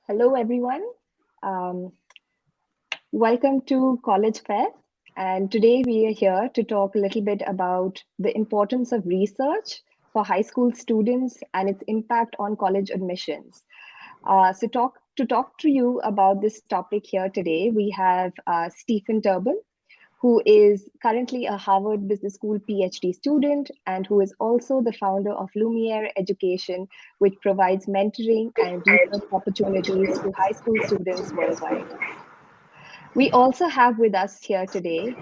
Hello everyone. Um, Welcome to CollegeFair. And today we are here to talk a little bit about the importance of research for high school students and its impact on college admissions. To talk to you about this topic here today, we have Stephen Turbin, who is currently a Harvard Business School PhD student and who is also the founder of Lumiere Education, which provides mentoring and research opportunities to high school students worldwide. We also have with us here today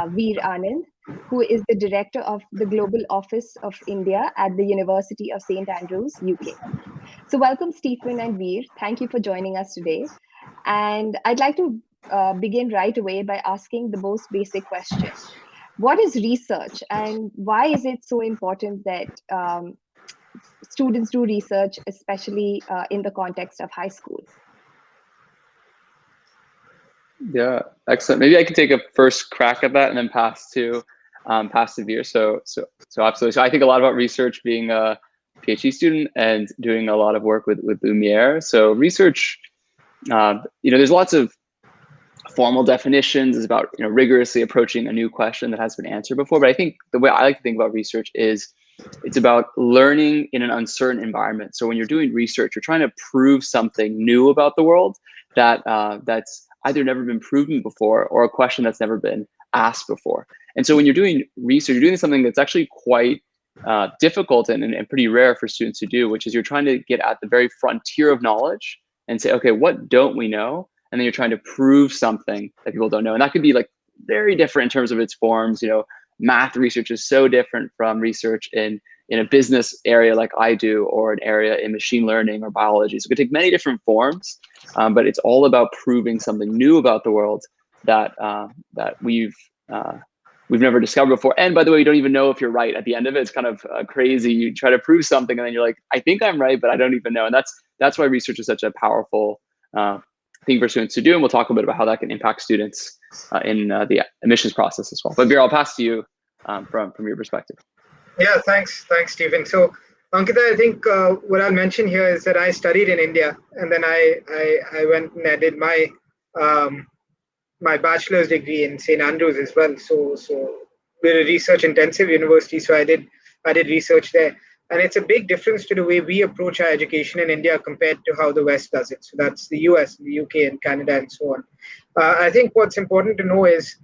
Veer Anand, who is the director of the Global Office of India at the University of St. Andrews, UK. So welcome, Stephen and Veer. Thank you for joining us today. And I'd like to begin right away by asking the most basic question. What is research and why is it so important that students do research, especially in the context of high school? Yeah, excellent. Maybe I can take a first crack at that and then pass to Veer. So absolutely. So I think a lot about research, being a PhD student and doing a lot of work with Lumiere. So research, there's lots of formal definitions. It's about rigorously approaching a new question that has been answered before. But I think the way I like to think about research is it's about learning in an uncertain environment. So when you're doing research, you're trying to prove something new about the world that's either never been proven before or a question that's never been asked before. And so when you're doing research, you're doing something that's actually quite difficult and pretty rare for students to do, which is you're trying to get at the very frontier of knowledge and say, okay, what don't we know? And then you're trying to prove something that people don't know. And that could be like very different in terms of its forms. Math research is so different from research in a business area like I do, or an area in machine learning or biology. So it could take many different forms, but it's all about proving something new about the world that we've never discovered before. And by the way, you don't even know if you're right at the end of it. It's kind of crazy. You try to prove something and then you're like, I think I'm right, but I don't even know. And that's why research is such a powerful thing for students to do. And we'll talk a bit about how that can impact students in the admissions process as well. But Veer, I'll pass to you from your perspective. Yeah, thanks, Stephen. So, Ankita, I think what I'll mention here is that I studied in India, and then I went and I did my my bachelor's degree in St. Andrews as well. So we're a research-intensive university, so I did research there, and it's a big difference to the way we approach our education in India compared to how the West does it. So that's the US, the UK, and Canada, and so on. I think what's important to know is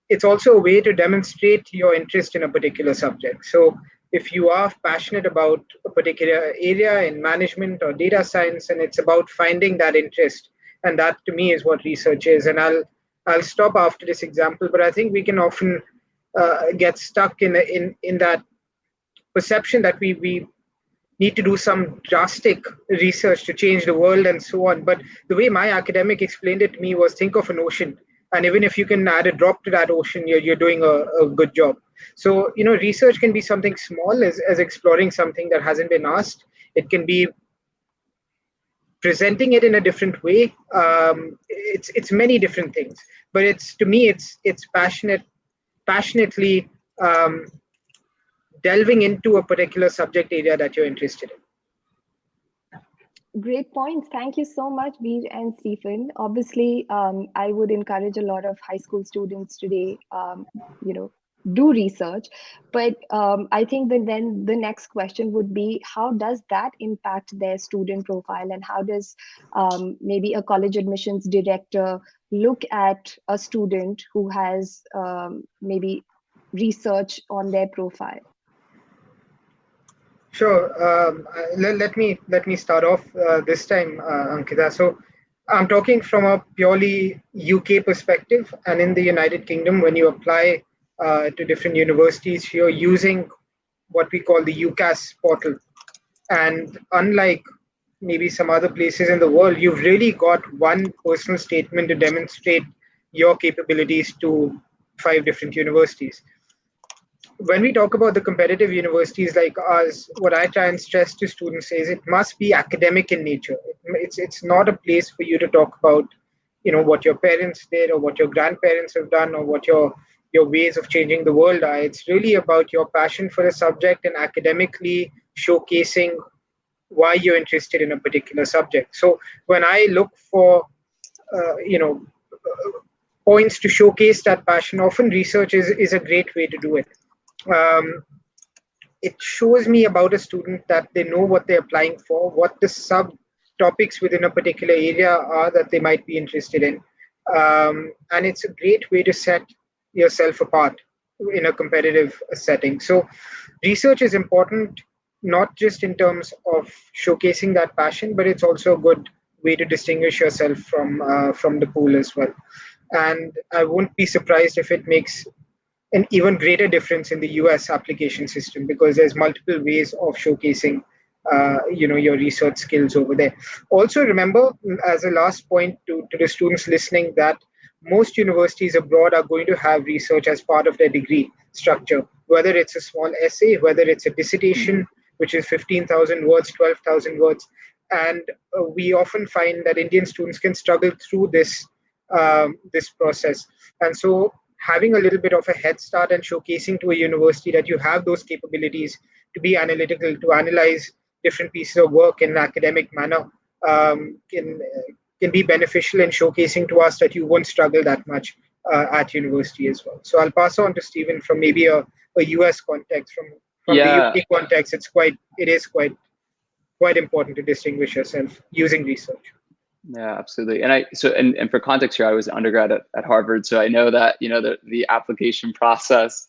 it's also a way to demonstrate your interest in a particular subject. So if you are passionate about a particular area in management or data science, and it's about finding that interest, and that to me is what research is. And I'll stop after this example, but I think we can often get stuck in that perception that we need to do some drastic research to change the world and so on. But the way my academic explained it to me was, think of an ocean. And even if you can add a drop to that ocean, you're doing a good job. So, research can be something small as exploring something that hasn't been asked. It can be presenting it in a different way. It's many different things. But to me, it's passionately delving into a particular subject area that you're interested in. Great points. Thank you so much, Veer and Stephen. Obviously, I would encourage a lot of high school students today, do research. But I think that then the next question would be, how does that impact their student profile? And how does maybe a college admissions director look at a student who has maybe research on their profile? Sure. Let me start off this time, Ankita. So I'm talking from a purely UK perspective, and in the United Kingdom, when you apply to different universities, you're using what we call the UCAS portal. And unlike maybe some other places in the world, you've really got one personal statement to demonstrate your capabilities to 5 different universities. When we talk about the competitive universities like ours, what I try and stress to students is it must be academic in nature. It's not a place for you to talk about, what your parents did or what your grandparents have done or what your ways of changing the world are. It's really about your passion for the subject and academically showcasing why you're interested in a particular subject. So when I look for, points to showcase that passion, often research is a great way to do it. Um, it shows me about a student that they know what they're applying for, what the sub topics within a particular area are that they might be interested in. And it's a great way to set yourself apart in a competitive setting. So, research is important not just in terms of showcasing that passion, but it's also a good way to distinguish yourself from the pool as well. And I won't be surprised if it makes an even greater difference in the US application system, because there's multiple ways of showcasing your research skills over there. Also remember, as a last point to the students listening, that most universities abroad are going to have research as part of their degree structure, whether it's a small essay, whether it's a dissertation, which is 15,000 words, 12,000 words. And we often find that Indian students can struggle through this process. And so having a little bit of a head start and showcasing to a university that you have those capabilities to be analytical, to analyze different pieces of work in an academic manner, can be beneficial in showcasing to us that you won't struggle that much at university as well. So I'll pass on to Stephen from maybe a US context. From the Yeah, UK context, it is quite important to distinguish yourself using research. yeah, absolutely. And for context here, I was an undergrad at Harvard, so I know that the application process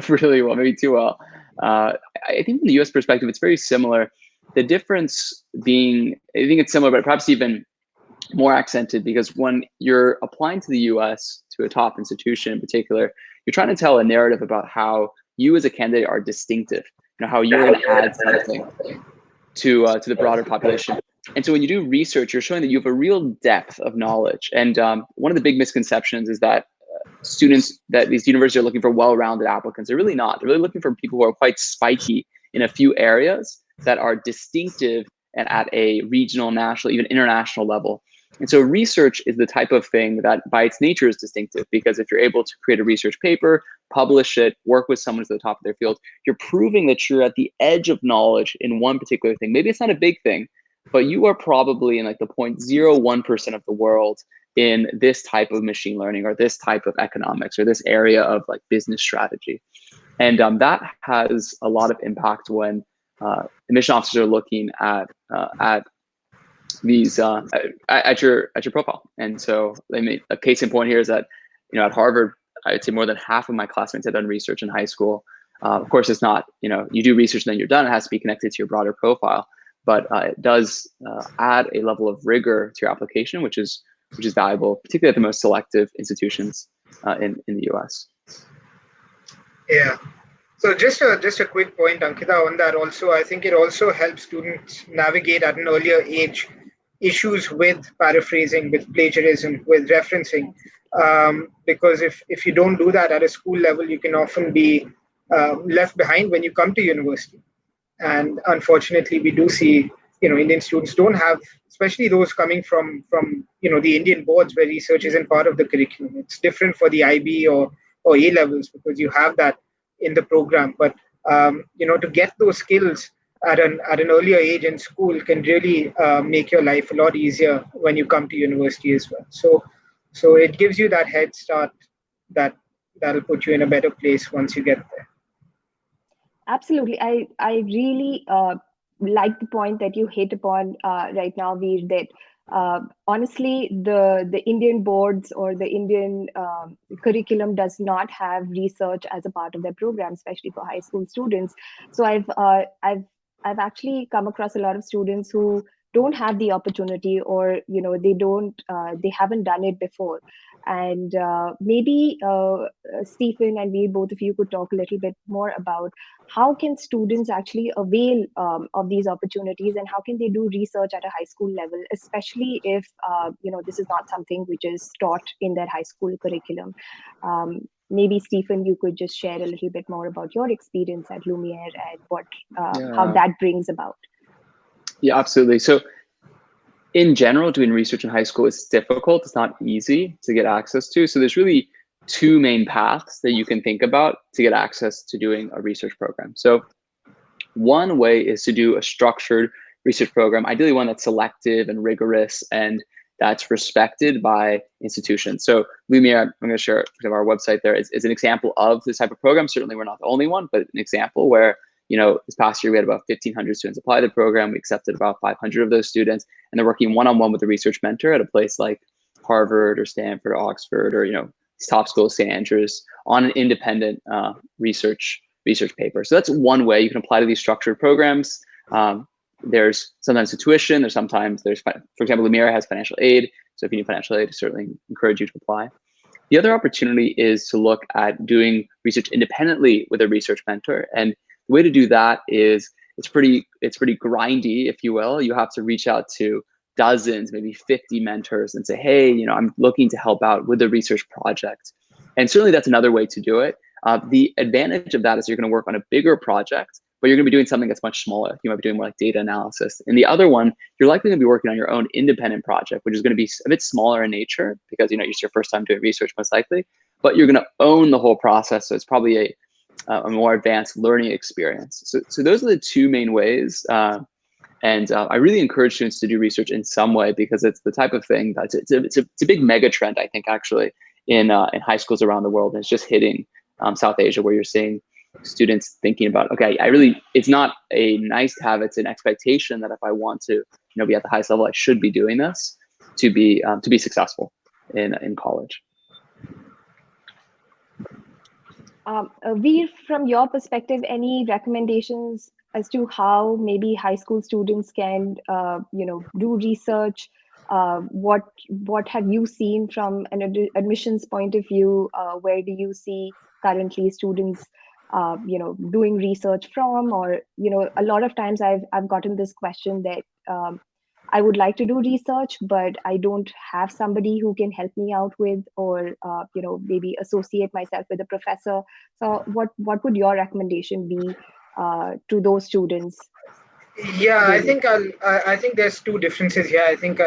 really well, maybe too well. I think from the U.S. perspective, it's very similar. The difference being, I think it's similar, but perhaps even more accented, because when you're applying to the U.S. to a top institution in particular, you're trying to tell a narrative about how you as a candidate are distinctive, how you're going to add something to the broader population. And so when you do research, you're showing that you have a real depth of knowledge. And one of the big misconceptions is that that these universities are looking for well-rounded applicants. They're really not. They're really looking for people who are quite spiky in a few areas that are distinctive and at a regional, national, even international level. And so research is the type of thing that by its nature is distinctive, because if you're able to create a research paper, publish it, work with someone who's at the top of their field, you're proving that you're at the edge of knowledge in one particular thing. Maybe it's not a big thing, but you are probably in like the 0.01% of the world in this type of machine learning or this type of economics or this area of like business strategy. And that has a lot of impact when admission officers are looking at these at your profile. And so they made a case in point here is that at Harvard, I'd say more than half of my classmates had done research in high school. Of course, it's not you do research and then you're done. It has to be connected to your broader profile, but it does add a level of rigor to your application, which is valuable, particularly at the most selective institutions in the US. Yeah. So just a quick point, Ankita, on that also. I think it also helps students navigate at an earlier age issues with paraphrasing, with plagiarism, with referencing. Because if you don't do that at a school level, you can often be left behind when you come to university. And unfortunately, we do see Indian students don't have, especially those coming from the Indian boards where research isn't part of the curriculum. It's different for the IB or A levels, because you have that in the program. But to get those skills at an earlier age in school can really make your life a lot easier when you come to university as well. So it gives you that head start that'll put you in a better place once you get there. Absolutely. I really like the point that you hit upon right now, Veer, that honestly, the Indian boards or the Indian curriculum does not have research as a part of their program, especially for high school students. So I've actually come across a lot of students who don't have the opportunity, or they haven't done it before. And maybe Stephen and we, both of you, could talk a little bit more about how can students actually avail of these opportunities, and how can they do research at a high school level, especially if this is not something which is taught in their high school curriculum. Maybe Stephen, you could just share a little bit more about your experience at Lumiere and what how that brings about. Yeah, absolutely. So in general, doing research in high school is difficult. It's not easy to get access to. So there's really two main paths that you can think about to get access to doing a research program. So One way is to do a structured research program, ideally one that's selective and rigorous and that's respected by institutions. So Lumiere, I'm going to share our website there, is an example of this type of program. Certainly we're not the only one, but an example where, this past year we had about 1,500 students apply to the program. We accepted about 500 of those students, and they're working one-on-one with a research mentor at a place like Harvard or Stanford or Oxford or, these top schools, St. Andrews, on an independent research paper. So that's one way you can apply to these structured programs. There's sometimes the tuition, there's, for example, Lumiere has financial aid. So if you need financial aid, I certainly encourage you to apply. The other opportunity is to look at doing research independently with a research mentor. And the way to do that is it's pretty grindy, if you will. You have to reach out to dozens, maybe 50 mentors and say, hey, I'm looking to help out with a research project. And certainly that's another way to do it. The advantage of that is you're going to work on a bigger project, but you're going to be doing something that's much smaller. You might be doing more like data analysis. And the other one, you're likely going to be working on your own independent project, which is going to be a bit smaller in nature because, it's your first time doing research most likely, but you're going to own the whole process. So it's probably a more advanced learning experience. So those are the two main ways. And I really encourage students to do research in some way because it's the type of thing that it's a big mega trend, I think, actually, in high schools around the world. And it's just hitting South Asia, where you're seeing students thinking about, okay, it's not a nice to have, it's an expectation that if I want to, be at the highest level, I should be doing this to be successful in college. Veer, from your perspective, any recommendations as to how maybe high school students can, do research? What have you seen from an admissions point of view? Where do you see currently students, doing research from? Or, a lot of times I've gotten this question that I would like to do research, but I don't have somebody who can help me out with, or maybe associate myself with a professor. So what would your recommendation be to those students? Yeah, I think I think there's two differences here. I think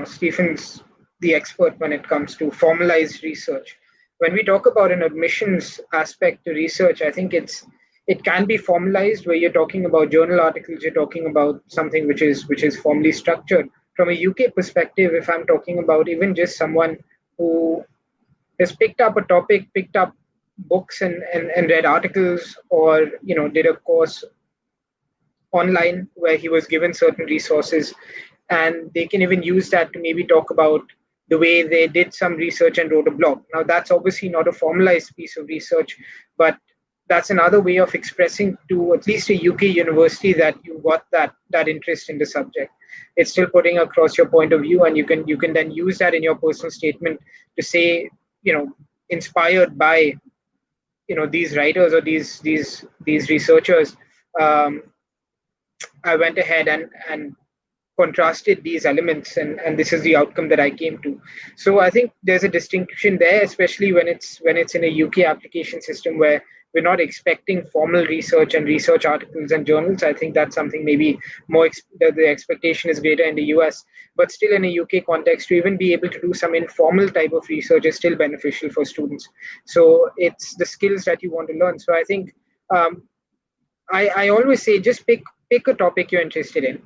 Stephen's the expert when it comes to formalized research. When we talk about an admissions aspect to research, I think it can be formalized, where you're talking about journal articles, you're talking about something which is formally structured. From a UK perspective, if I'm talking about even just someone who has picked up a topic, picked up books and read articles, or did a course online where he was given certain resources, and they can even use that to maybe talk about the way they did some research and wrote a blog. Now, that's obviously not a formalized piece of research, but that's another way of expressing to at least a UK university that you got that interest in the subject. It's still putting across your point of view, and you can then use that in your personal statement to say, inspired by these writers or these researchers, I went ahead and contrasted these elements, and this is the outcome that I came to. So I think there's a distinction there, especially when it's in a UK application system where we're not expecting formal research and research articles and journals. I think that's something maybe more the expectation is greater in the US, but still in a UK context, to even be able to do some informal type of research is still beneficial for students. So it's the skills that you want to learn. So I think I always say just pick a topic you're interested in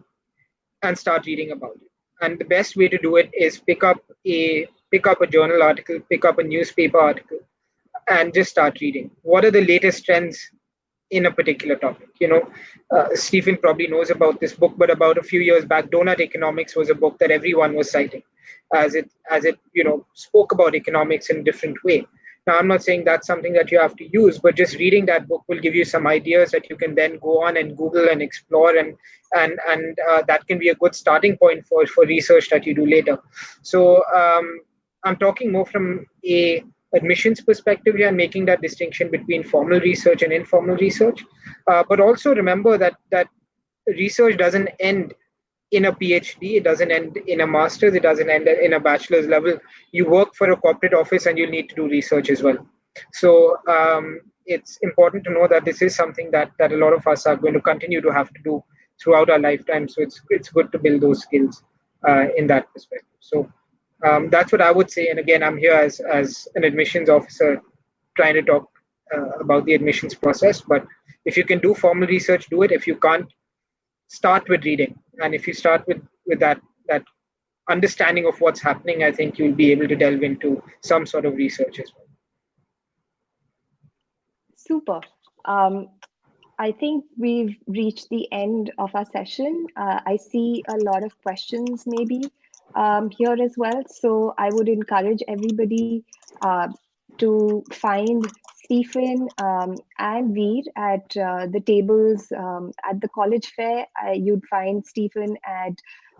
and start reading about it. And the best way to do it is pick up a journal article, pick up a newspaper article, and just start reading. What are the latest trends in a particular topic? Stephen probably knows about this book, but about a few years back, Donut Economics was a book that everyone was citing as it spoke about economics in a different way. Now, I'm not saying that's something that you have to use, but just reading that book will give you some ideas that you can then go on and Google and explore, and that can be a good starting point for research that you do later. So I'm talking more from a admissions perspective here, and making that distinction between formal research and informal research. But also remember that research doesn't end in a PhD, it doesn't end in a master's, it doesn't end in a bachelor's level. You work for a corporate office and you'll need to do research as well. So it's important to know that this is something that a lot of us are going to continue to have to do throughout our lifetime. So it's good to build those skills in that perspective. So that's what I would say. And again, I'm here as an admissions officer trying to talk about the admissions process. But if you can do formal research, do it. If you can't, start with reading. And if you start with that understanding of what's happening, I think you'll be able to delve into some sort of research as well. Super. I think we've reached the end of our session. I see a lot of questions maybe here as well. So I would encourage everybody to find Stephen and Veer at the tables at the college fair. You'd find Stephen at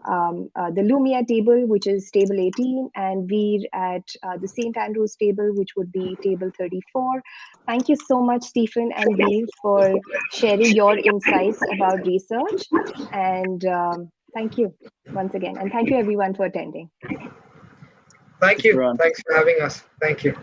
the Lumia table, which is table 18, and Veer at the St. Andrews table, which would be table 34. Thank you so much, Stephen and Veer, for sharing your insights about research. And thank you once again. And thank you everyone for attending. Thank you. Ron. Thanks for having us. Thank you.